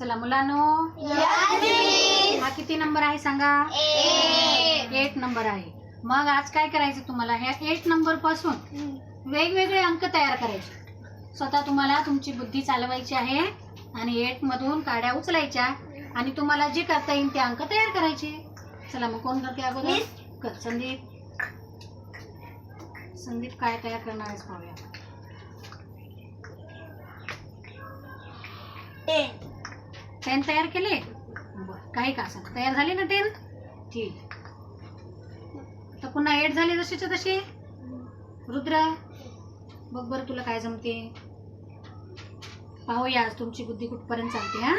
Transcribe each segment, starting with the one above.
चला मुलांनो, हा किती नंबर आहे सांगा? 8 नंबर आहे. मग आज काय करायचं तुम्हाला? ह्या 8 नंबर पासून वेगवेगळे अंक तयार करायचे. स्वतः तुम्हाला तुमची बुद्धी चालवायची आहे आणि 8 मधून काड्या उचलायच्या आणि तुम्हाला जे करता येईल ते अंक तयार करायचे. चला मग कोण करते अगोदर? कर संदीप. संदीप काय तयार करणार आहेस पाहूया. 10 तयार केले? बरं, काही का असं तयार झाले ना 10? ठीक. तर पुन्हा 8 झाले जशीच्या तशी. रुद्र बघ बरं तुला काय जमते. पाहूया आज तुमची बुद्धी कुठपर्यंत चालते. हा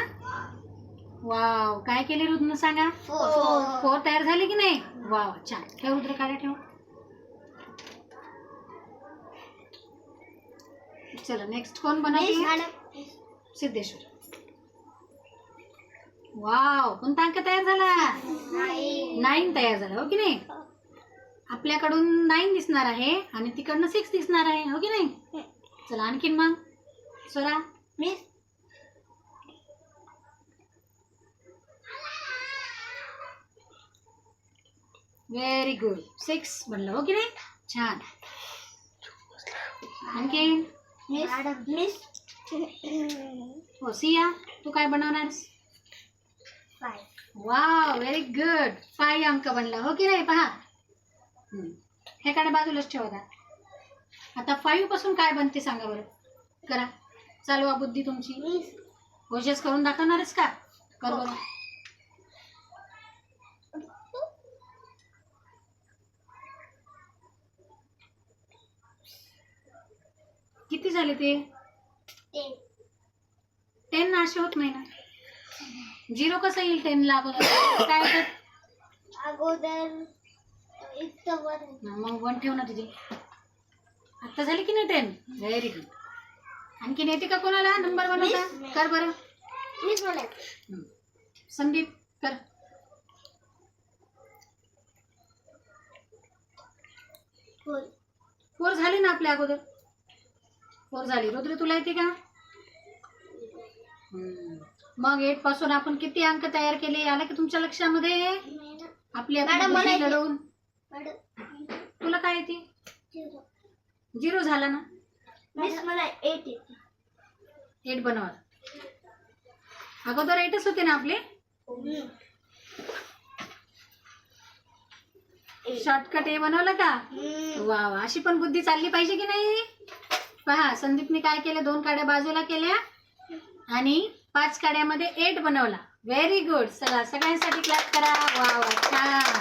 वाव, काय केले रुद्र सांगा? 4 तयार झाले की नाही? वाव छान. ठेव रुद्र, काड्या ठेव. चला नेक्स्ट कोण बनवते? सिद्धेश्वर. वाव, कोणता अंक तयार झाला? 9 तयार झाला, हो की नाही? आपल्याकडून 9 दिसणार आहे आणि तिकडनं 6 दिसणार आहे, हो की नाही? चला आणखीन मग स्वरा. Very good. 6 बनलं, हो की नाही? छान. आणखीन हो सिया, तू काय बनवणार? Wow, very good. 5 अंक बनला, हो की नाही? पहा हे काड्या बाजूलाच ठेवा. आता 5 पासून काय बनते सांगा बरं. करा, चालवा बुद्धी तुमची. कोशेस करून दाखवणारच का? कर बरं. किती झाले ते? 10 ना असे होत नाही ना. 0 कसं येईल 10 ला अगोदर? काय होतं अगोदर? मग 1 ठेव ना तुझे. आता झाली की नाही 10? Very good. आणखीन येते का कोणाला नंबर बनवता? कर बरं. संदीप कर. 4 झाले ना आपल्या अगोदर. 4 झाली. रुद्र तुला येते का? मग 8 पासून आपण किती अंक तयार केले आला की तुमच्या लक्षामध्ये? आपली बुद्धी लढवून. तुला काय येते? 0 झाला ना. मला 8 येते. 8 बनवा. अगोदर 8च होते ना आपले. शॉर्टकट हे बनवलं का? वा वा, अशी पण बुद्धी चालली पाहिजे की नाही? पहा संदीपने काय केलं, 2 काड्या बाजूला केल्या आणि 5 काड्यामध्ये 8 बनवला. Very good. चला सगळ्यांसाठी क्लॅप करा. वा वा छान.